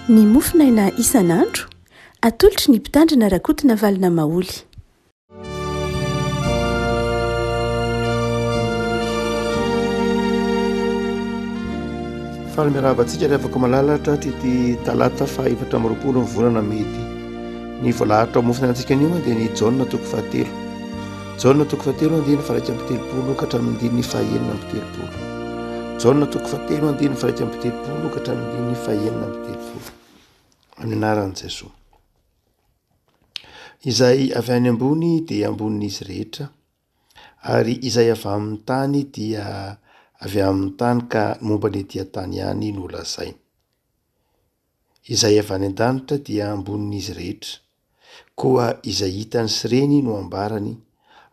ny mofinaina isan'andro atolotry ny mpitandrina rakotina valina maoly. Faly miaravantsika rehefa malalatra ty talata fa 4 ny volana mety ny voalahatra mofinainantsika anio dia ny jaune toko fahatelo jaune toko fahatelo andiny faraika amby telopolo ka hatramin'ny diny fahaenina amby telopolo jaune toko fahatelo andiny faraika amby telopolo ka hatramin'ny diny fahaenina amby telopolo amin'ny anaran'i Jesosy. Izay avy any ambony dia ambonin'izy rehetra ary izay avy amin'ny tany dia avy amin'ny tany ka momba ny etỳ tany ihany no lazainy. Izay avy any an-danitra dia ambonin'izy rehetra koa izay hitany sy reny no ambarany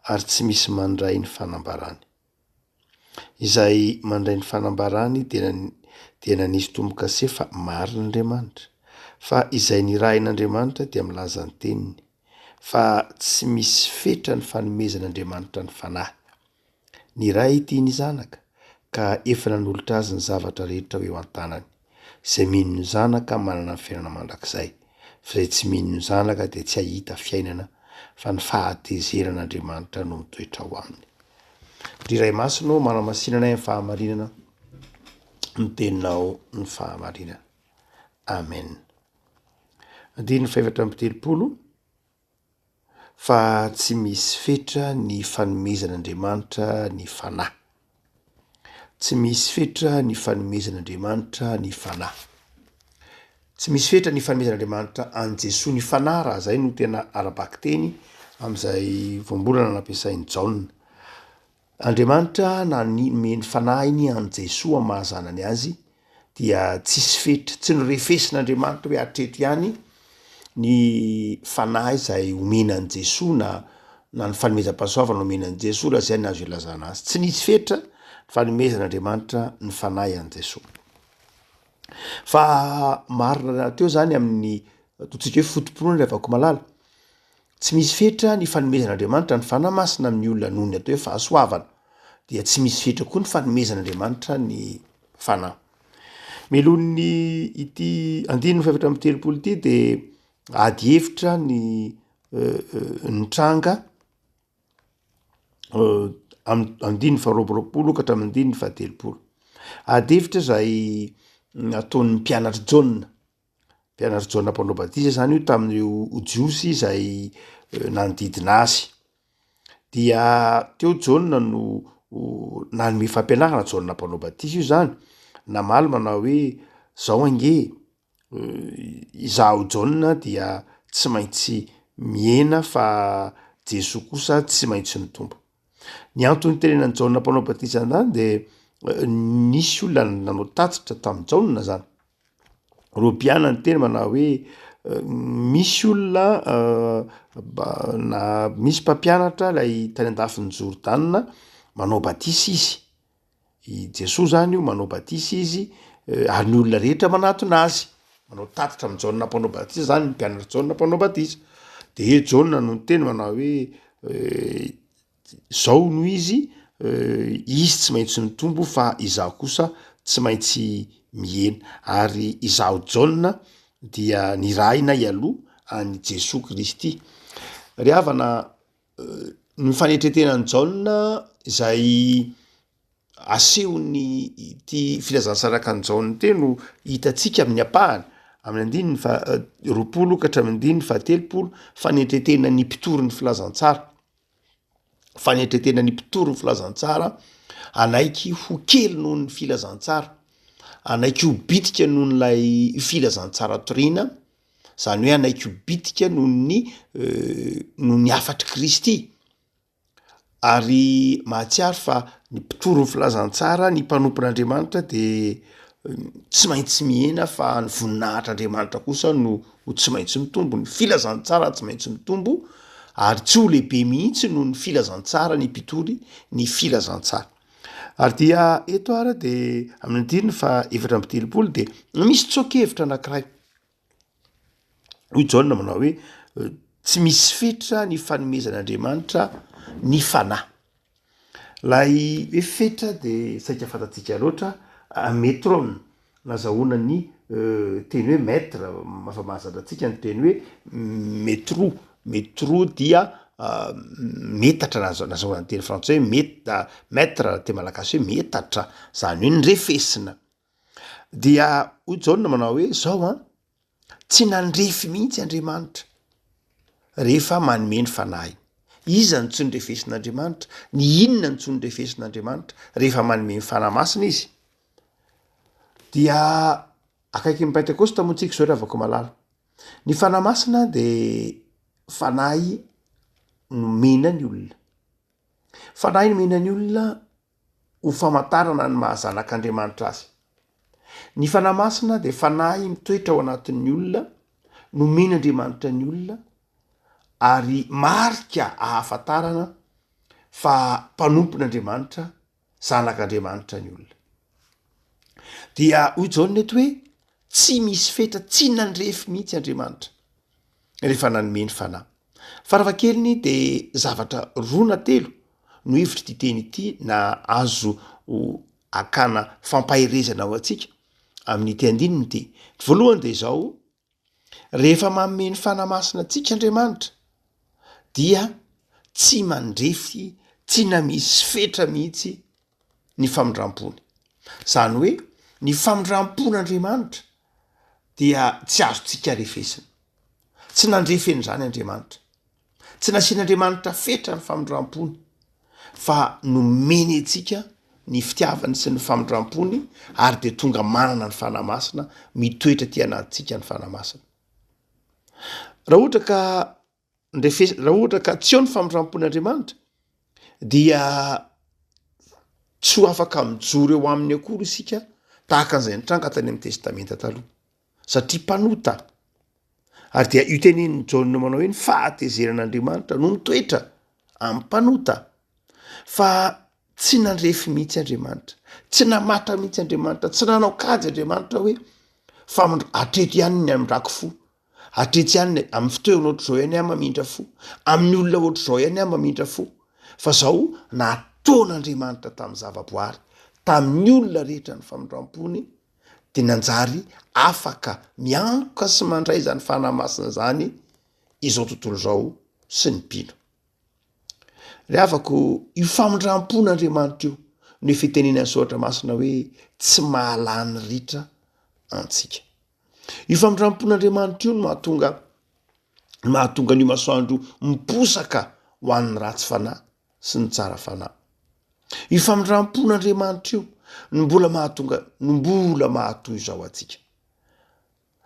ary tsy misy mandray ny fanambarany. Izay mandray ny fanambarany dia nanisy tombo-kase fa marin'Andriamanitra fa izay nirahin'Andriamanitra dia milaza ny teniny fa tsy misy fetra ny fanomezan'Andriamanitra ny fanahy. Niray tiany zanaka ka efa nanolotra azy ny zavatra rehetra eo an-tanany. Izay mino ny zanaka manana ny fiainana mandrakizay, fa izay tsy mino ny zanaka dia tsy hahita fiainana fa ny fahatezerin'Andriamanitra no mitoetra ao aminy. Ry Ray Masino manamasinana ny fahamarinana, miteninao ny fahamarinana. Amen. Andiny fahavatra amby telopolo. Fa tsy misy fetra ny fanomezan'Andriamanitra ny fanahy. Tsy misy fetra ny fanomezan'Andriamanitra ny fanahy. Tsy misy fetra ny fanomezan'Andriamanitra an Jesosy ny fanahy, raha zay no tena arabaky teny amin'izay voambolana nampiasainy Jaune. Andriamanitra nanome ny fanahiny an Jesosy amin'ny mahazanany azy dia tsisy fetra, tsy norefesin'Andriamanitra hoe hatreto ihany ny fanahy izay omenan'i Jesosy na ny fanomezam-pahasoavana omenan'i Jesosy raha zay nazo ilazana azy. Tsy nisy fetra fanomezan'Andriamanitra ny fanahy an Jesosy. Fa marina teo zany amin'ny totsika hoe fotompolona rehefa malala. Tsy misy fetra ny fanomezan'Andriamanitra ny fanahy masina amin'ny olona noho ny atao hoe fahasoavana, dia tsy misy fetra koa ny fanomezan'Andriamanitra ny fanahy. Melon'ny ity andiny fahavatra amby telopolo ity dia ady hevitra ny tranga andiny faharoapolo ka hatramin'ny andiny fahatelopolo. Ady hevitra izay ataon'ny mpianatra Jaune. Mpianatra Jaune mpanao batisa zany io tamin'io jiosy izay nanodidina azy. Dia teo Jaune no nanome fampianarana Jaune mpanao batisa io zany. Namaly manao hoe zao ange izaho Jaune dia tsy maintsy miena fa Jesosy kosa tsy maintsy mitombo. Ny antony tenenan'ny Jaune mpanao batisa zany dia nisy olona nanao tatitra tamin'ny Jaune zany. Robiana ny teny manao hoe misy olona na misy mpampianatra ilay tany andafin'ny Jordana manao batisa izy. I Jesosy zany io manao batisa izy ary ny olona rehetra manatona azy. Manao tatitra amin'ny Jaune mpanao batisa zany ny mpianatra Jaune mpanao batisa. Dia Jaune no teny manao hoe zao no izy tsy maintsy mitombo fa izaho kosa tsy maintsy miena, ary izaho Jaune dia nirahina ialoha any Jesosy Kristy. Ry havana ny fanetretenan'ny Jaune izay asehony ity filazantsaraka ny Jaune teny no hitantsika amin'ny apahany amin'ny andininy roapolo ka hatramin'ny andininy fahatelopolo. Fanetretena ny mpitory ny filazantsara. Fanetretena ny mpitory ny filazantsara, anaiky ho kely noho ny filazantsara, anaiky ho bitika noho nylay filazantsara toriana, zany hoe anaiky ho bitika noho ny afatry Kristy. Ary mahatsiaro fa ny mpitory ny filazantsara, ny mpanompon'Andriamanitra dia tsy maintsy miena fa ny voninahitr'Andriamanitra kosa no tsy maintsy mitombo. Ny filazantsara tsy maintsy mitombo ary tsy ho lehibe mihitsy noho ny filazantsara ny mpitory ny filazantsara. Ary dia eto ara dia amin'ny andininy fa efatra amby telopolo dia misy tsoakevitra anankiray. Hoy Jaune manao hoe tsy misy fetra ny fanomezan'Andriamanitra ny fanahy. Lay hoe fetra dia saika fantatsika loatra, métronome. nazahoana ny teny hoe maître mafa mahazatra antsika ny teny hoe métro dia metatra nazahoana ny teny frantsay hoe maître te malagasy hoe metatra, zany hoe nyrefesina. Dia hoy Jaona manao hoe zao tsy nandrefy mihitsy Andriamanitra rehefa manome ny fanahy. Iza ny tsy nyrefesin'Andriamanitra? Ny inona ny tsy nyrefesin'Andriamanitra rehefa manome ny fanahy masina izy? Dia akaiky ny Pentekosta moa tsika zao rehavako malala. Ny fanahy masina de fanahy nomena ny olona. Fanahy nomena ny olona ho famantarana ny mahazanak'Andriamanitra azy. Ny fanahy masina de fanahy mitoetra ao anatin'ny olona, nomen'Andriamanitra ny olona, ary marika ahafantarana fa mpanompon'Andriamanitra, zanak'Andriamanitra ny olona. Dia hoy Jaona eto hoe tsy misy fetra, tsy nandrefy mihitsy Andriamanitra rehefa nanome ny fanahy. Farafahakeliny de zavatra roa na telo no hevitry ty teny ity na azo akana fampahirezana ao atsika amin'ity andininy ity. Voalohany de zao, rehefa manome ny fanahy masina antsika Andriamanitra dia tsy mandrefy, tsy namisy fetra mihitsy ny famindram-pony. Zany hoe ny famindram-pon'Andriamanitra dia tsy azotsika refesina. Tsy nandrefy an'izany Andriamanitra. Tsy nasian'Andriamanitra fetra ny famindram-pony, fa nomeny antsika ny fitiavany sy ny famindram-pony, ary de tonga manana ny fanahy masina, mitoetra ty anatintsika ny fanahy masina. Raha ohatra ka tsy eo ny famindram-pon'Andriamanitra dia tsy ho afaka mijoro eo aminy akory isika tahaka an'izay nitranga tany amin'ny testamenta taloha, satria mpanota. Ary dia io tenin'ny Jaona manao hoe ny fahatezerin'Andriamanitra no mitoetra amin'ny mpanota. Fa tsy nandrefy mihitsy Andriamanitra, tsy namatra mihitsy Andriamanitra, tsy nanao kajy Andriamanitra hoe atreto ihany ny amindrako fo, atreto ihany amin'ny fitoerana ohatr'izao ihany aho mamindra fo, amin'ny olona ohatr'izao ihany aho mamindra fo. Fa zao nataon'Andriamanitra tamin'ny zavaboary, tamin'ny olona rehetra ny famindram-pony, de nanjary afaka mianka sy mandray zany fanahy masina zany izao tontolo zao sy ny mpino. Rehavako io famindram-pon'Andriamanitra io no fitenenany soratra masina hoe tsy mahalany ritra antsika. Io famindram-pon'Andriamanitra io no mahatonga ny masoandro miposaka ho an'ny ratsy fanahy sy ny tsara fanahy. Io famindram-pon'Andriamanitra io no mbola mahatoy zao atsika.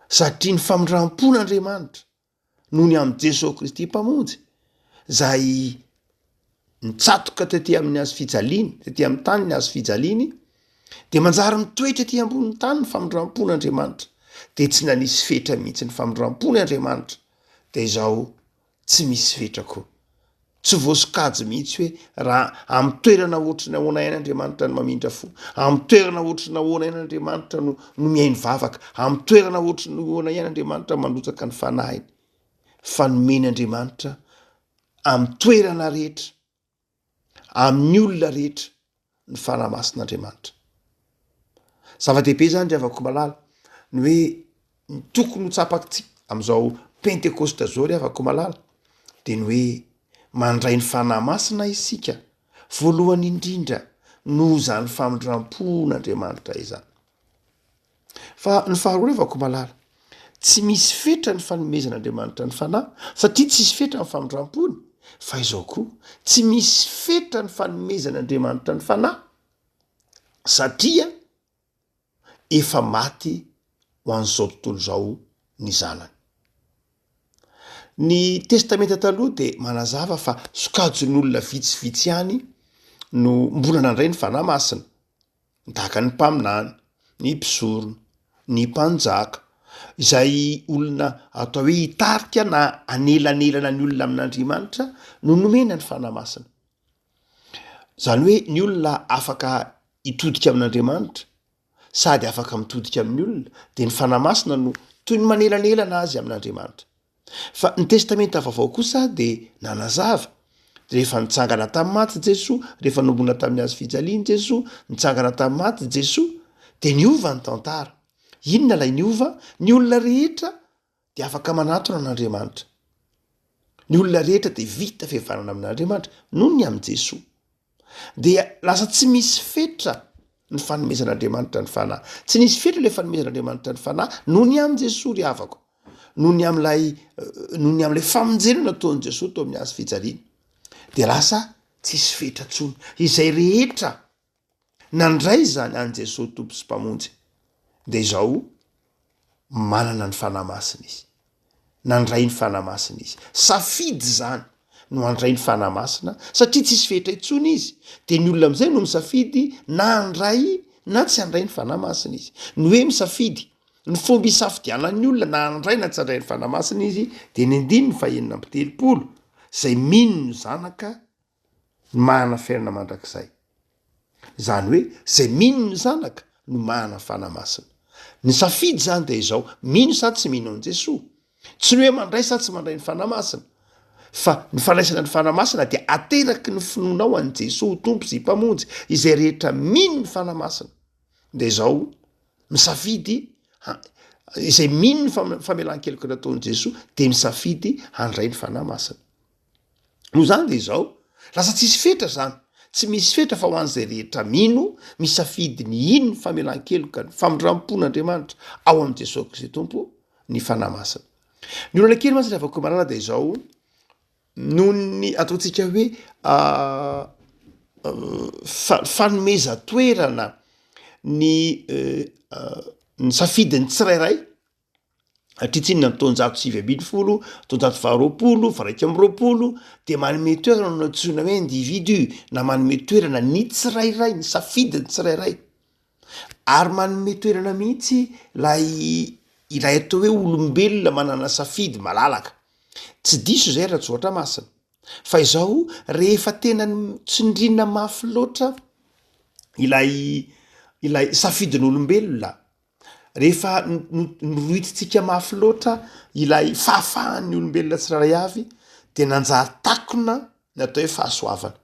Satria ny famindram-pon'Andriamanitra noho ny amin'ny Jesosy Kristy mpamonjy, zay nitsatoka tety amin'ny hazo fijaliany, tety amin'ny tany ny hazo fijaliany, de manjary mitoetra ety ambonin'ny tany ny famindram-pon'Andriamanitra, de tsy nanisy fetra mihitsy ny famindram-pony Andriamanitra, de izao tsy misy fetra koa. Tsy voasokajy mihitsy hoe raha amin'ny toerana ohatrany ahoana ain'Andriamanitra no mamindra fo, amin'ny toerana ohatrany ahoana ain'Andriamanitra no mihaino vavaka, amin'ny toerana ohatrany ahoana ain'Andriamanitra mandotsaka ny fanahiny, fa nomen'Andriamanitra amin'ny toerana rehetra, amin'ny olona rehetra ny fanahy masin'Andriamanitra. Zava-dehibe zany rehavako malala ny hoe ny tokony ho tsapakitsika amin'izao Pentekosta zao rehavako malala de ny hoe mandray ny fanahy masina isika voalohany indrindra noho zany famindram-pon'Andriamanitra izany. Fa ny faharoa rehavako malala, tsy misy fetra ny fanomezan'Andriamanitra ny fanahy, satria tsy misy fetra ny famindram-pony, fa izao koa tsy misy fetra ny fanomezan'Andriamanitra ny fanahy, satria efa maty ho an'izao tontolo zao ny zanany. Ny testamenta taloha de manazava fa sokajon'olona vitsivitsy ihany no mbola nandray ny fanahy masina, tahaka ny mpaminany, ny mpisorona, ny mpanjaka, izay olona atao hoe hitarika na anelanelana ny olona amin'Andriamanitra no nomena ny fanahy masina. Zany hoe ny olona afaka hitodika amin'Andriamanitra sady afaka mitodika amin'ny olona, de ny fanahy masina no toy ny manelanelana azy amin'Andriamanitra. Fa ny testamenta vaovao kosa de nanazava rehefa nitsangana tamin'ny maty Jesosy, rehefa nombona tamin'ny hazo fijaliany Jesosy, nitsangana tamin'ny maty Jesosy, de niova ny tantara. inona lay ny ova? Ny olona rehetra de afaka manatona an'Andriamanitra. Ny olona rehetra de vita fihavanana amin'Andriamanitra noho ny am' Jesosy. Dia lasa tsy misy fetra ny fanomezan'Andriamanitra ny fanahy. Tsy nisy fetra le fanomezan'Andriamanitra ny fanahy noho ny am' Jesosy ry havako. Noho ny am'lay famonjena nataon'i Jesosy tao amin'ny hazo fijaliana. De lasa tsisy fetra tsony. Izay rehetra nandray zany an' Jesosy tompo sy mpamonjy. De izao manana ny fanahy masina izy. Nandray ny fanahy masina izy. Safidy zany no andray ny fanahy masina satria tsisy fetra itsony izy. De ny olona am'izay no misafidy na andray na tsy andray ny fanahy masina izy. Ny hoe misafidy ny fomba isafidianan'ny olona na andray na tsy andray ny fanahy masina izy de ny 9:30 zay mino ny zanaka no mahana fiainana mandrakizay. Zany hoe zay mino ny zanaka no mahana fanahy masina. Ny safidy zany de izao, mino sa tsy mino an' Jesosy. Tsy ny hoe mandray sa tsy mandray ny fanahy masina, fa ny fanaisana ny fanahy masina de ateraky ny finoanao an' Jesosy tompo sy mpamonjy izay rehetra mino ny fanahy masina. De izao misafidy izay mino ny famelan-keloko nataon'i Jesosy de misafidy handray ny fanahy masina. No zany de izao lasa tsisy fetra zany. Tsy misy fetra fa ho an'izay rehetra mino misafidy ny ino ny famelan-keloka ny famondram-pon'Andriamanitra ao am' Jesosy Kristy tompo ny fanahy masina. Ny olana kely mantsy afaka malala de izao noho ny ataontsika hoe fanomeza toerana ny safidin'ny tsirairay atritsinina ny taonjato 720, taonjato 20, 120, de manome toerana no antsoina hoe individu na manome toerana ny tsirairay, ny safidin'ny tsirairay. Ary manome toerana mihitsy ilay atao hoe olombelona manana safidy malalaka. Tsy diso zay raha tsy ohatra masina. Fa izao rehefa tena tsindrina mafy loatra ilay safidin'olombelona, rehefa norohitsitsika mafy loatra ilay fahafahan'ny olombelona tsirairay avy de nanjary takona ny atao hoe fahasoavana.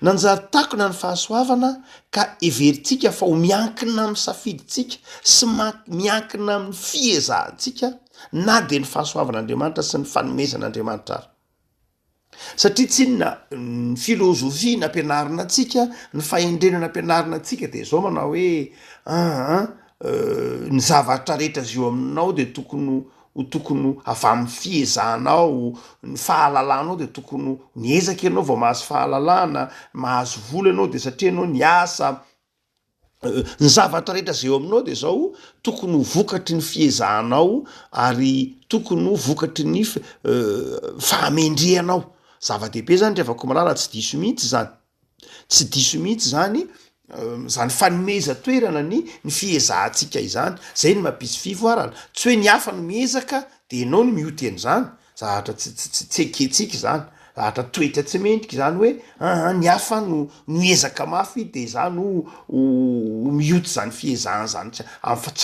Nanjary takona ny fahasoavana ka everitsika fa ho miankina amin'ny safiditsika sy miankina amin'ny fiezahantsika na de ny fahasoavan'Andriamanitra sy ny fanomezan'Andriamanitra ary. Satria tsy inona ny filôzofia nampianarina antsika, ny fahendrenana nampianarina antsika de zao manao hoe ny zavatra rehetra zio aminao de tokony avy amin'ny fiezahanao, ny fahalalanao de tokony niezaka ianao vao mahazo fahalalana, mahazo vola ianao de satria ianao niasa. Ny zavatra rehetra zay eo aminao de zao tokony ho vokatry ny fiezahanao ary tokony ho vokatry ny fahamendrehanao. Zava-dehibe zany rehefa malala tsy diso mihitsy zany. Tsy diso mihitsy zany zany fanomeza toerana ny fiezahantsika izany. Zay ny mampisy fivoarana. Tsy hoe ny hafa no miezaka de ianao no mioty an'izany. Zavatra tsy eketsika zany. Zavatra toetra tsy mendrika zany hoe ny hafa no miezaka mafy de zany ho mioty zany fiezahana zany tsy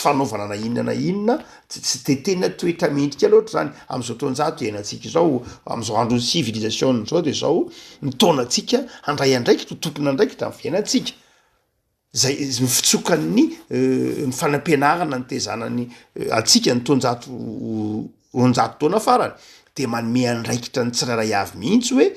fanaovana na inona tsy de tena toetra mendrika loatra zany. Am'izao taonjato iainantsika izao, am'izao andron'ny civilisation zao de zao ny taonantsika handray andraikitra, tompona andraikitra amin'ny fiainantsika. Zay ny fitsokan'ny ny fanampianarana ny tezanany atsika ny taonjato taona farany de manome andraikitra ny tsirairay avy mihitsy hoe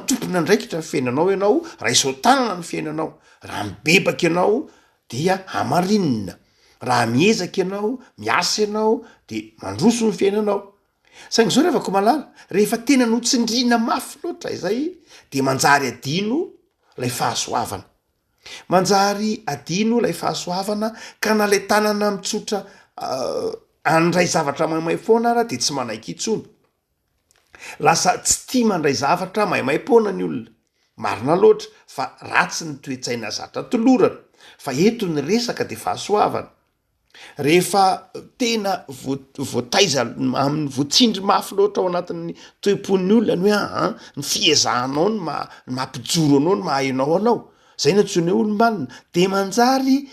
tompona andraikitra ny fiainanao ianao, raha isao tanana ny fiainanao, raha mibebaka ianao dia hamarinina, raha miezaka ianao, miasa ianao de mandroso ny fiainanao. Saingy zao rehefa malala, rehefa tena notsindrina mafy loatra izay de manjary adino lay fahasoavana. Manjary adino lay fahasoavana ka na lay tanana mitsotra andray zavatra maimay foana ara de tsy manaiky itsony. Lasa tsy tia mandray zavatra maimay-poana ny olona. Marina loatra fa ratsy ny toetsaina zatra tolorana. Fa eto ny resaka de fahasoavana. Rehefa tena voataiza amin'ny voatsindry mafy loatra ao anatin'ny toe-pon'ny olona ny hoe ny fiezahanao ny mampijoro anao ny mahainao anao. Zay natsoina hoe olombanina de manjary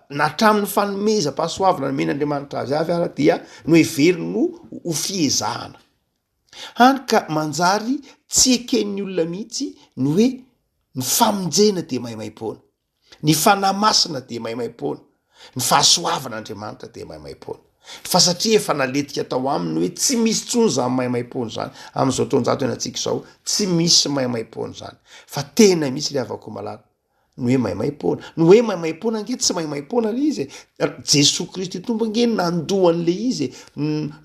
natramin'ny fanomeza-pahasoavana men'Andriamanitra azy avy ara dia no heverino ho fiezahana. Hany ka manjary tsy eken'ny olona mihitsy ny hoe ny famonjena de maimay-poana, ny fanahy masina de maimay-poana. ny fahasoavan'andriamanitra de maimaimpona fa satria efa naletika tao aminy hoe tsy misy tsony zany maimaimpona zany am'izao tonjato eny antsika zao tsy misy maimaimpona zany fa tena misy le avako malala ny hoe maimaimpona ny hoe maimaimpona nge tsy maimaimpona le izy Jesosy Kristy tompo nge nandoan'le izy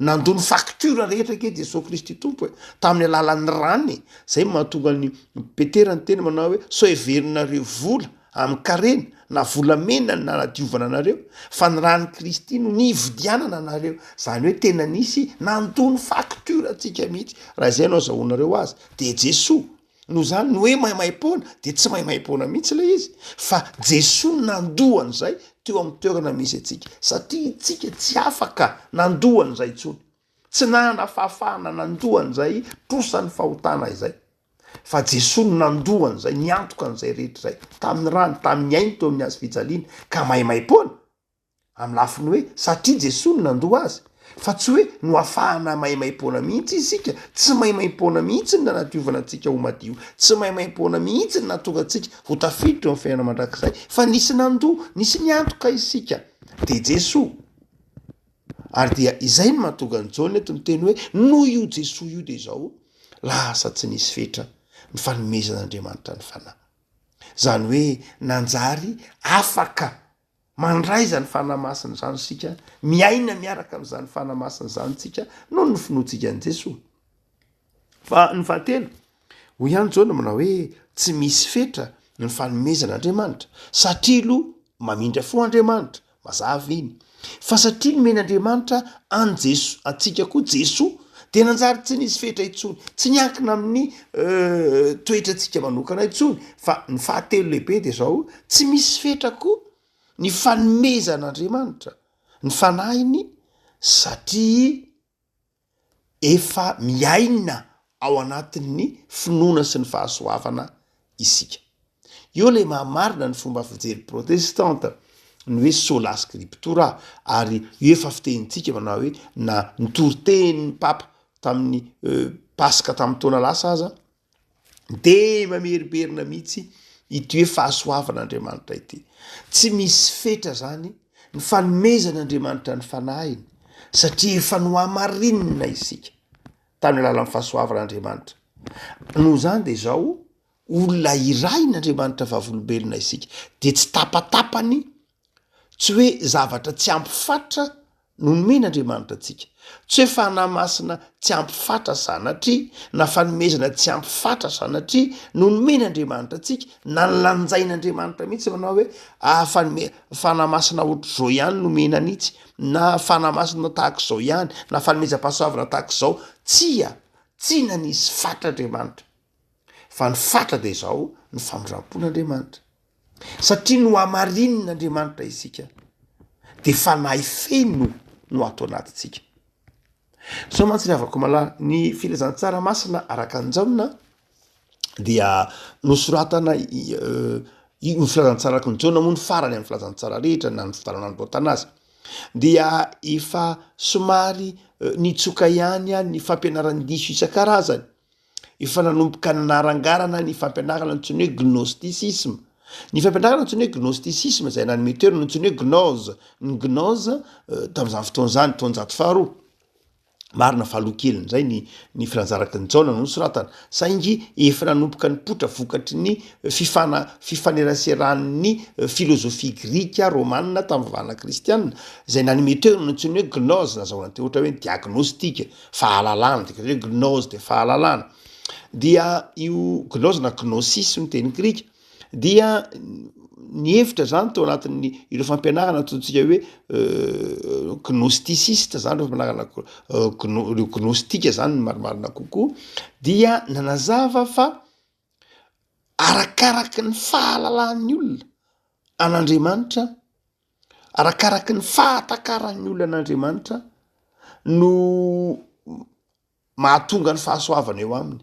nandoa ny facture rehetra ke Jesosy Kristy tompo tamin'ny alalan'ny rany zay mahatonga ny Petera ny teny manao hoe so everinareo vola amin'ny karena na volamena na nadiovana anareo fa ny rany Kristy no nividianana anareo zany hoe tena nisy nandoa ny facture atsika mihitsy raha izay anao zahoanareo azy de Jesosy no zany no hoe maimaimpona de tsy maimaimpona mihitsy le izy fa Jesosy nandoany zay teo amin'ny toerana misy atsika satria tsika tsy afaka nandoany zay tsony tsy nana fahafahana nandoany zay tosany fahotana izay fa Jesosy no nandoany zay niantoka an'izay rehetra zay tamin'ny rano tamin'ny ainy teo amin'ny azy fijaliana ka maimaimpona amin'ny lafiny hoe satria Jesosy no nandoa azy fa tsy hoe no afahana maimaimpona mihitsy isika tsy maimaimpona mihitsy ny nanadiovana antsika ho madio tsy maimaimpona mihitsy ny natonga antsika ho tafiditra amin'ny fiainana mandrakizay fa nisy nandoa nisy niantoka isika de Jesosy ary dia izay no mahatonga ny Jaona eto miteny hoe noho io Jesosy io de zao lasa tsy nisy fetra ny fanomezan'Andriamanitra ny fanahy zany hoe nanjary afaka mandray zany fanamasina zany sika miaina miaraka am'zany fanamasina zany tsika noho ny finoatsika an' Jesosy fa ny fahatelo ho ihany Jaona manao hoe tsy misy fetra ny fanomezan'Andriamanitra satria lo mamindra fo Andriamanitra mazava iny fa satria nomen'Andriamanitra an Jesosy atsika koa Jesosy de nanjary tsy nisy fetra itsony tsy niankina amin'ny toetra atsika manokana itsony fa ny fahatelo lehibe de zao tsy misy fetra koa ny fanomezan'Andriamanitra ny fanahiny satria efa miaina ao anatin'ny finoana sy ny fahasoavana isika io le mahamarina ny fomba fijery protestanta ny hoe sola scriptura ary io efa fitenintsika manao hoe na nitoriteny papa tamin'ny paska tamin'ny taona lasa aza de mameriberina mihitsy ity hoe fahasoavan'Andriamanitra ity tsy misy fetra zany ny fanomezan'Andriamanitra ny fanahiny satria efa nohamarinina isika tamin'ny alalan'ny fahasoavan'Andriamanitra noho zany de zao olona iray n'Andriamanitra vavolombelona isika de tsy tapatapany tsy hoe zavatra tsy ampifatra no nomen'Andriamanitra atsika tsy hoe fanamasina tsy ampifatra sanatria na fanomezana tsy ampifatra sanatria no nomen'Andriamanitra atsika na nylanjain'Andriamanitra mihitsy manao hoe fanamasina ohatr'zao ihany nomenanitsy na fanamasina tahak'zao ihany na fanomezam-pahasoavana tahak'zao tsy nanisy fatr'Andriamanitra fa ny fatra de zao ny famondram-pon'Andriamanitra satria no hamarin'Andriamanitra isika de fanahy feno no ato anatintsika so mantsy ny avako malala ny filazantsara masina araka anjaona dia nosoratana ny filazantsara araka ny Jaona moa ny farany amin'ny filazantsara rehetra na ny fitarana ny botanazy dia efa somary nitsoka ihany ny fampianaran'ny diso isan-karazany efa nanomboka nanarangarana ny fampianarana ntsony hoe gnosticisme ny fampianarana ntsony hoe gnosticisme zay nanome toerana ntsony hoe gnose ny gnose tam'izany fotoan'izany taonjato faharoa marina fahalokeliny zay ny filanjaraky ny Jaona no soratana saingy efa nanomboka ny potra vokatry ny fifaneraseran'ny filozofia grika romanina tamin'ny vana kristianina zay nanome toerana ntsony hoe gnose nazahona te ohatra hoe diagnostika fahalalana de hoe gnose de fahalalana dia io gnose na gnosisme teny grika dia ny hevitra zany teo anatin'ny ireo fampianarana ataontsika hoe gnosticiste zany reo fampianarana reo gnostika zany ny marimarina kokoa dia nanazava fa arakaraky ny fahalalan'ny olona an'Andriamanitra arakaraky ny fahatakaran'ny olona an'Andriamanitra no mahatonga ny fahasoavana eo aminy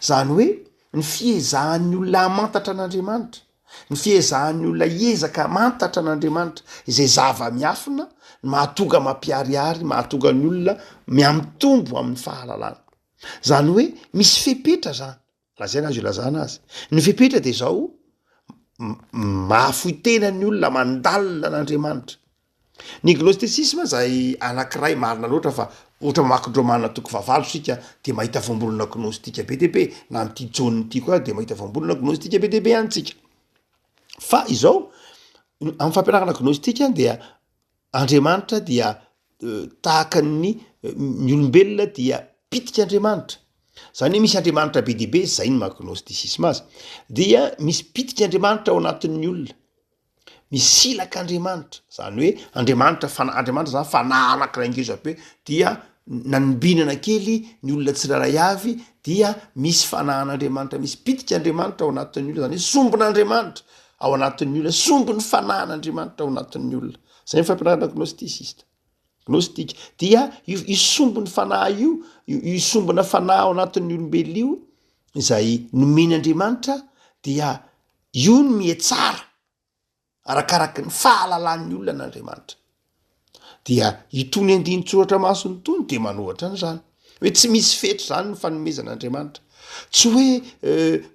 zany hoe ny fiezahan'ny olona hamantatra an'Andriamanitra ny fiezahan'ny olona hiezaka mantatra an'Andriamanitra izay zava-miafina mahatonga mampiariary mahatonga ny olona miamitombo amin'ny fahalalana zany hoe misy fepetra zany lazay anazy io lazana azy ny fepetra de zao mahafoy tena ny olona mandalina an'andriamanitra. Ny gnostisisme zay anankiray marina loatra fa ohatra makindromanina toko favalo sika de mahita voambolona gnostika be deabe na am'ty joniny ty koa de mahita voambolona gnostika be deabe antsika. Fa izao amin'ny fampianarana gnostika dia Andriamanitra dia tahaka ny olombelona dia pitika Andriamanitra. Zany hoe misy Andriamanitra be deabe zay ny maha-gnostisisme azy. Dia misy pitika Andriamanitra ao anatin'ny olona. Misy silak'Andriamanitra. Zany hoe Andriamanitra zany fanahy anankiray ngezabe dia nanimbinana kely ny olona tsiraray avy dia misy fanahan'Andriamanitra, misy pitika Andriamanitra ao anatin'ny olona, zany hoe sombin'Andriamanitra ao anatin'ny olona, sombin'ny fanahan'Andriamanitra ao anatin'ny olona. Zay ny fampianarana gnostisista. Gnostika dia io sombin'ny fanahy io sombina fanahy ao anatin'ny olombelona io izay nomen'Andriamanitra dia io no mietsara arakaraky ny fahalalan'ny olona n'Andriamanitra. Dia itony andinin-tsoratra masony tony de manohatra an'izany hoe tsy misy fetry zany ny fanomezan'Andriamanitra. Tsy hoe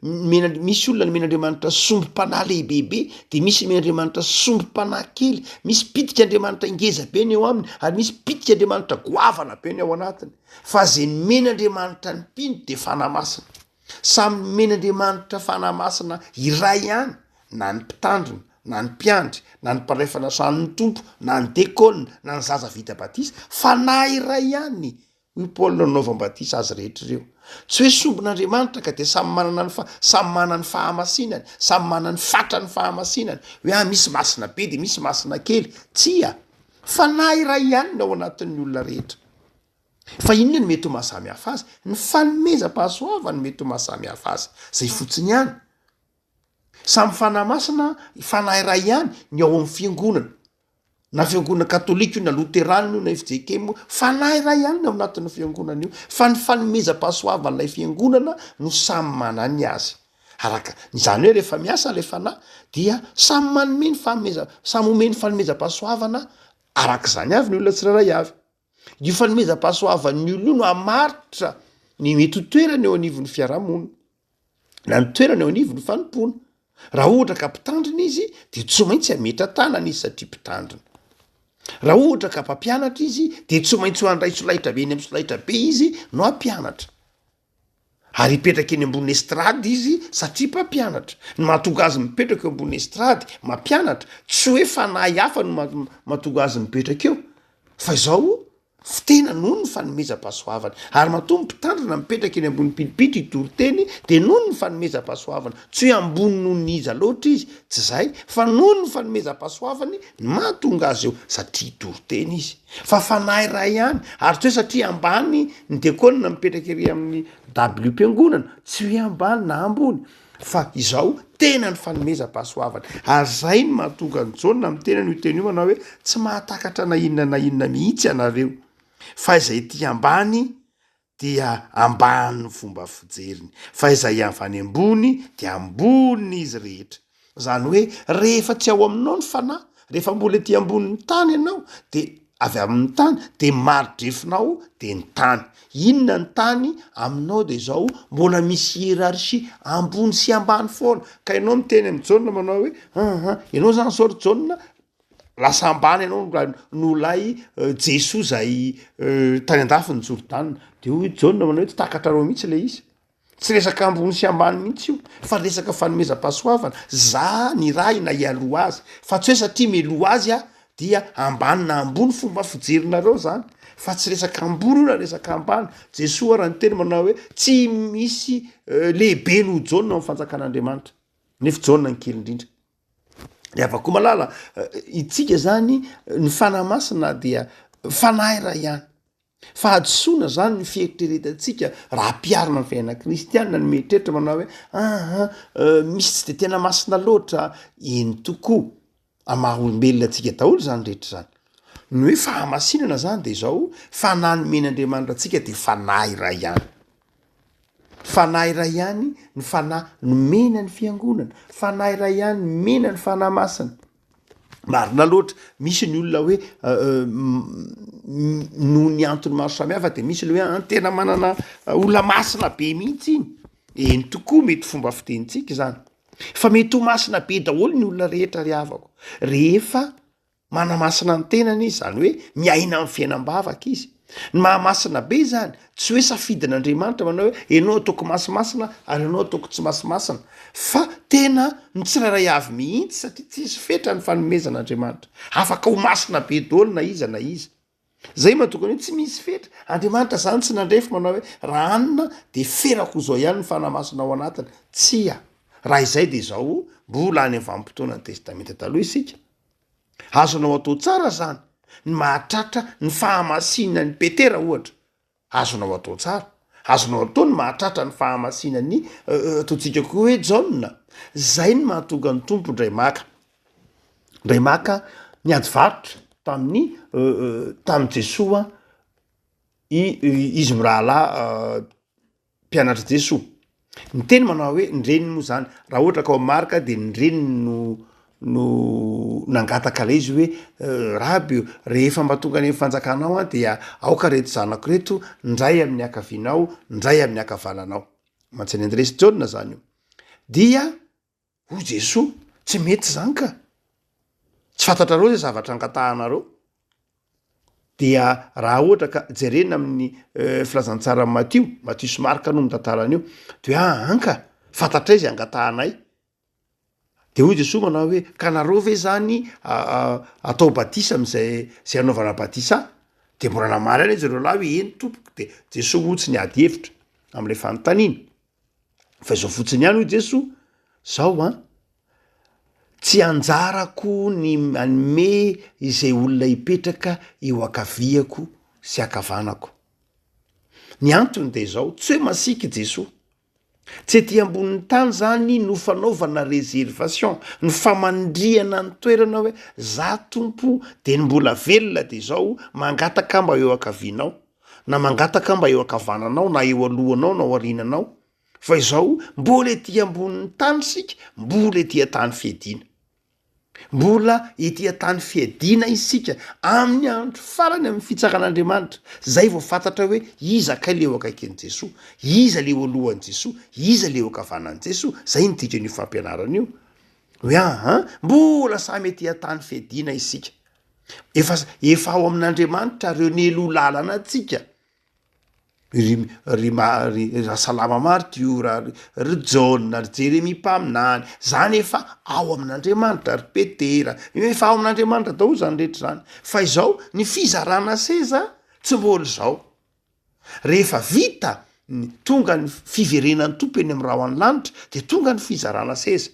misy olona nomen'Andriamanitra sombim-panahy lehibebe de misy nomen'Andriamanitra sombim-panahy kely, misy pitika Andriamanitra ngeza be ny ao aminy ary misy pitika Andriamanitra goavana be ny ao anatiny. Fa zay nomen'Andriamanitra ny mpino de fanahy masina. Samy nomen'Andriamanitra fanahy masina iray ihany, na ny mpitandrina, na ny mpiandry, na ny mparefana san'ny tompo, na ny dekôlina, na ny zaza vita batisa, fanahy iray ihany. Hoy Paoly nanaova batisa azy rehetra ireo. Tsy hoe sombin'Andriamanitra ka de samy manana ny fahamasinany, samy manana ny fatra ny fahamasinany. Hoe misy masina be de misy masina kely. Tsia, fanahy iray ihany no ao anatin'ny olona rehetra. Fa inona no mety ho mahasamihafa azy? Ny fanomezam-pahasoavany mety ho mahasamihafa azy. Zay fotsiny ihany. Samy fanahy masina, fanahy iray ihany ny ao amin'ny fiangonana. Na fiangonana katolika io, na luterana io, na FJKM, fanahy iray ihany ny ao anatin'ny fiangonana io. Fa ny fanomezam-pahasoavan'ilay fiangonana no samy manany azy. Zany hoe rehefa miasa le fanahy dia samy omeny fanomezam-pahasoavana arak'izany avy ny olona tsiraray avy. Io fanomezam-pahasoavan'ny olona io no hamaritra ny mety ho toerana eo anivon'ny fiarahamonina, na ny toerana eo anivon'ny fanompoana. Raha ohatra ka mpitandrina izy de tsy maintsy hametra tanana izy satria mpitandrina. Raha ohatra ka mpampianatra izy de tsy maintsy ho andray solaitra be eny amin'ny solaitra be izy no hampianatra. Ary hipetraka eny ambony estrady izy satria mpampianatra. Ny mahatonga azy mipetraka eo ambony estrady mampianatra, tsy hoe fanahy hafa no mahatonga azy mipetraka eo, fa izao tena noho ny fanomezam-pahasoavana. Ary matoa mpitandrina mipetraka eny ambony pilipitra itory-teny de noho ny fanomezam-pahasoavana. Tsy hoe ambony noho ny iza loatra izy, tsy zay, fa noho ny fanomezam-pahasoavany mahatonga azy eo satria itory-teny izy. Fa fanahy iray ihany, ary tsy hoe satria ambany ny dekôlina mipetraka ery amin'ny W-mpiangonana, tsy hoe ambany na ambony, fa izao tena ny fanomezam-pahasoavana. Ary zay ny mahatonga ny Jaona amin'ny tenany io teny io manao hoe tsy mahatakatra na inona mihitsy ianareo, fa izay ty ambany dia ambany ny fomba fijeriny, fa izay avy ambony dia ambony izy rehetra. Zany hoe rehefa tsy ao aminao ny fanahy, rehefa mbola ety ambonin'ny tany ianao de avy amin'ny tany de marodrefinao de ny tany. Inona ny tany aminao de zao mbola misy hierarchie ambony sy ambany foana. Ka ianao miteny amin'ny Jaona manao hoe ianao zany sôry Jaona, lasa ambany ianao no lay Jesoa zay tany andafy ny Jordanina. De hoy Jaona manao hoe tsy takatrareo mihitsy le izy. Tsy resaka ambony sy ambany mihitsy io, fa resaka fanomezam-pahasoavana. Zany raha na hialoha azy, fa tsy hoe satria mialoha azy dia ambany na ambony fomba fijerinareo zany, fa tsy resaka ambony io na resaka ambany. Jesoa raha ny teny manao hoe tsy misy lehibe no Jaona amin'ny fanjakan'Andriamanitra, nefa Jaona ny kely indrindra. De afaka malala itsika zany ny fanahy masina dia fanahy iray ihany. Fa adosoana zany ny fieritreretantsika raha ampiarina amin'ny fiainana kristianina ny mieritreritra manao hoe misy tsy de tena masina loatra. Eny tokoa amaha olombelona antsika daholo zany rehetra zany. Ny hoe fahamasinana zany de zao fanahy nomen'Andriamanitra antsika de fanahy iray ihany. Fanahy iray ihany ny fanahy nomena ny fiangonana, fanahy iray ihany nomena ny fanahy masina. Marina loatra, misy ny olona hoe noho ny antony maro samihafa de misy le hoe tena manana olona masina be mihitsy iny. Eny tokoa mety fomba fitenitsika zany. fa mety ho masina be daholo ny olona rehetra ry havako rehefa manamasina ny tenany izy zany hoe miaina amin'ny fiainam-bavaka izy ny mahamasina be zany tsy hoe safidin'andriamanitra manao hoe ianao ataoko masimasina ary ianao ataoko tsy masimasina fa tena ny tsirairay avy mihitsy satria tsisy fetra ny fanomezan'andriamanitra afaka ho masina be daholo na iza na iza zay matokany hoe tsy misy fetra andriamanitra zany tsy nandrefa manao hoe raha anina de ferako zao ihany ny fanamasina ao anatiny tsia raha izay de zao mbola any avanim-potoana ny testamenta taloha isika azonao atao tsara zany ny mahatratra ny fahamasina ny petera ohatra azonao atao tsara azonao atao ny mahatratra ny fahamasina ny ataontsika koa hoe jauna zay ny mahatonga ny tompo ndray maka ny adivarotra tamin'ny Jesoa izy mirahalahy mpianatra Jesoa ny teny manao hoe nreniny moa zany raha ohatra ka ao marika de nreniny no nangataka le izy hoe raby rehefa mba tonga any fanjakanao a dia aoka reto zanako reto ndray amin'ny akavinao ndray amin'ny akavananao mantsy Andresy Jauna zany io dia ho Jesoa tsy mety zany ka tsy fantatrareo zay zavatra angatahanareo dia raha ohatra ka jerena amin'ny filazantsara Matio sy Marka no mitantaran'io de anka fantatray zay angatahanay de hoy Jesoa manao hoe ka nareo ve zany atao batisa am'izay anaovana batisa de mbola namary any izy reo lahy hoe eny tompoko de Jesoa otsy ny ady hevitra am'le fanontaniana fa izao fotsiny ihany hoy Jesoa zao tsy anjarako ny manome izay olona hipetraka eo akaviako sy akavanako ny antony de zao tsy hoe masiky Jesoa tsy ety ambonin'ny tany zany no fanaovana réservation ny famandriana ny toerana hoe za tompo de ny mbola velona de zao mangataka mba eo akavianao na mangataka mba eo akavananao na eo alohanao na aorinanao fa izao mbola ety ambonin'ny tany sika mbola ety an-tany fiadiana mbola ety an-tany fiadiana isika amin'ny andro farany amin'ny fitsaran'Andriamanitra zay vao fantatra hoe iza kay le eo akaikin'i Jesoa iza le eo alohan'i Jesoa iza le eo akavanan'i Jesoa zay ny dikany io fampianarana io hoe mbola samy ety an-tany fiadiana isika efa ao amin'Andriamanitra reo nelo lalana atsika ry Salama Martio ry Jauna ry Jeremia mpaminany zany efa ao amin'Andriamanitra ry Petera efa ao amin'Andriamanitra daholo zany rehetra zany fa izao ny fizarana seza tsy mbola zao rehefa vita tonga ny fiverenan'ny tompo eny amin'ny raha any lanitra de tonga ny fizarana seza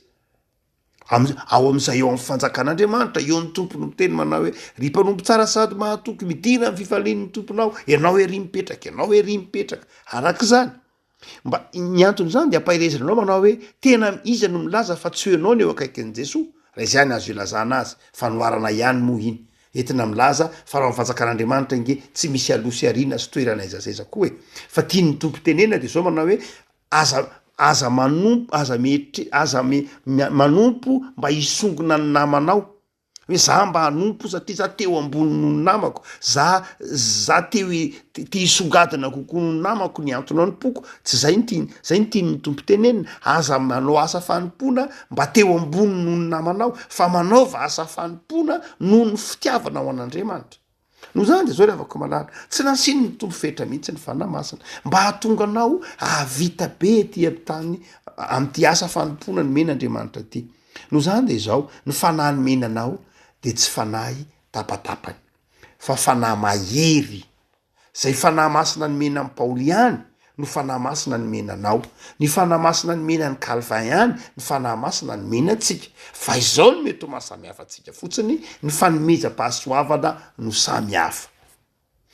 ao am'izay eo amin'ny fanjakan'Andriamanitra eo ny tompo no miteny manao hoe ry mpanompo tsara sady mahatoky midina amin'ny fifalian'ny tomponao ianao ery mipetraka arak'izany mba ny antony zany de ampahirezanao manao hoe tena iza no milaza fa tsy hoenao ny eo akaikin'i Jesoa raha izany azo ilazana azy fanoarana ihany moa iny entina milaza fa raha fanjakan'Andriamanitra inge tsy misy aloha sy ariana sy toerana izazaiza koa e fa tiany tompo tenena de zao manao hoe manompo mba hisongona ny namanao hoe za mba hanompo satria za teo ambony noho ny namako za te hisongadina kokoa noho ny namako ny antony anom-poko tsy zay ny tiany tompo tenenina aza manao asa fanimpona mba teo ambony noho ny namanao fa manaova asa fanimpona noho ny fitiavana ao an'Andriamanitra no zany de zao le avako malala tsy nasiny ny tompo fetra mihitsy ny fanamasina mba hahatonga anao ahavita be ety amin'ny tany am'ty asa fanimpona ny men'Andriamanitra ty no zany de zao ny fanahy ny menanao de tsy fanahy tapatapany fa fanahy mahery zay fanahy masina ny mena amin'ny Paoly ihany no fanahy masina ny menanao ny fanahy masina ny menan'ny Calvin ihany ny fanahy masina ny menantsika fa izao no mety ho mahasamihafa atsika fotsiny ny fanomezam-pahasoavana no samihafa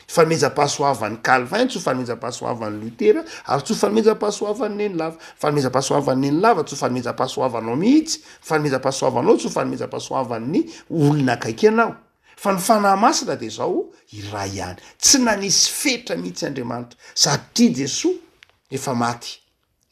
fanomezam-pahasoavan'ny Calvin tsy fanomezam-pahasoavan'ny Lutera ary tsy fanomezam-pahasoavan'ny Nenilava fanomezam-pahasoavan'ny Nenilava tsy fanomezam-pahasoavanao mihitsy fanomezam-pahasoavanao tsy fanomezam-pahasoavan'ny olona akaiky anao fa ny fanahy masina de zao iray ihany tsy nanisy fetra mihitsy Andriamanitra satria Jesoa efa maty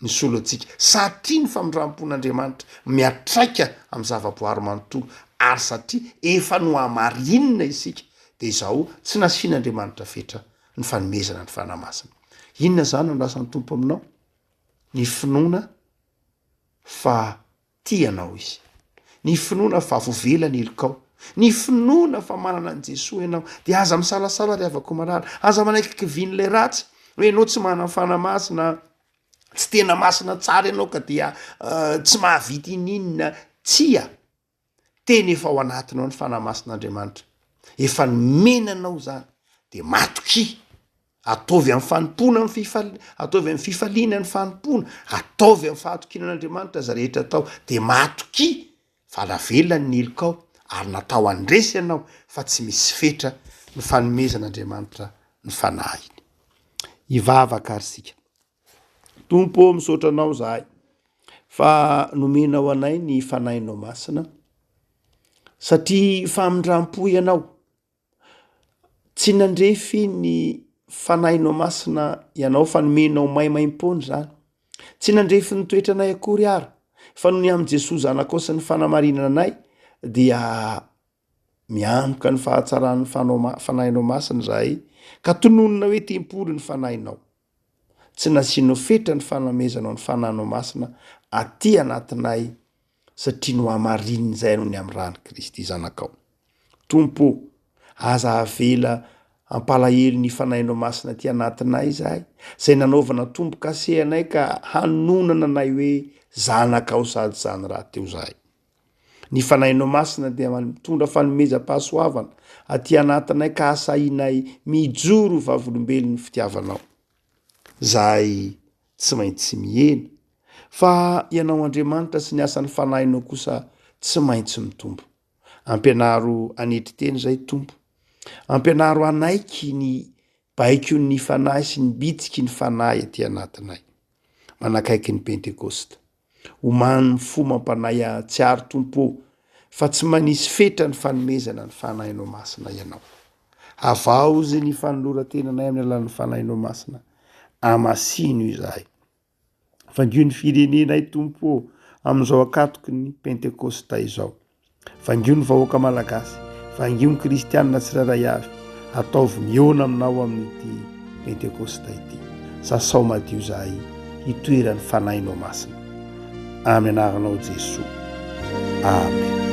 ny solo atsika satria ny famindram-pon'Andriamanitra miatraika amin'ny zava-boary manontolo ary satria efa no hamarinina isika de zao tsy nasian'Andriamanitra fetra ny fanomezana ny fanahy masina inona zany no lasan'ny tompo aminao ny finoana fa tianao izy, ny finoana fa vovelany ilikao, ny finoana fa manana an' Jesosy ianao de aza misalasala ry avako marara, aza manaiky vin'lay ratsy hoe ianao tsy manana fanamasina, tsy tena masina tsara ianao ka dia tsy mahavita ininina, tsia teny efa ao anatinao ny fanamasin'Andriamanitra, efa nomenanao zany de matoky, ataovy amin'ny fanompona ataovy amin'ny fifaliana ny fanompona, ataovy amin'ny fahatokinan'Andriamanitra za rehetra atao de matoky fa lavelany ny ilikao ary natao andresy ianao fa tsy misy fetra ny fanomezan'Andriamanitra ny fanahiny. Ivavaka ary sika, Tompo misaotra anao zahay fa nomenao anay ny fanahinao masina satria famindram-po ianao, tsy nandrefy ny fanahinao masina ianao fa nomenao maimaim-pony zany, tsy nandrefy ny toetra anay akory ary fa noho ny am' Jesosy zanakao sy ny fanamarinana anay dia miamboka ny fahatsaran'ny fanahinao masina zahay ka tononona hoe tempoly ny fanahinao, tsy nasianao fetra ny fanamezanao ny fanahinao masina aty anatinay satria no amarininy zay no ny am' rany Kristy zanakao. Tompo, aza avela ampalahelo ny fanahinao masina ty anatinay zahay, zay nanaovana tombo-kase anay ka hanonana anay hoe zanakao sady zany raha teo zahay. Ny fanahinao masina dia mitondra fanomezam-pahasoavana aty anatinay ka asainay mijoro vavolombelon'ny fitiavanao. Zahay tsy maintsy mihena fa ianao Andriamanitra sy ny asan'ny fanahinao kosa tsy maintsy mitombo. Ampianaro anetry teny zay Tompo, ampianaro anaiky ny baiko ny fanahy sy ny bitsiky ny fanahy aty anatinay manakaiky ny Pentekosta. Omany fo mampanay atsiaro Tompo fa tsy manisy fetra ny fanomezana ny fanahinao masina ianao. Avao zay ny fanoloran-tenanay amin'ny alalan'ny fanahinao masina, amasino izahay. Vangio ny firenenay Tompo amin'izao akatoky ny Pentekosta izao. Vangio ny vahoaka malagasy, vangio ny kristianina tsirairay avy, ataovy miona aminao amin'ity Pentekosta ity. Sasao madio zahay hitoeran'ny fanahinao masina. Amy anaranao Jesosy. Amen.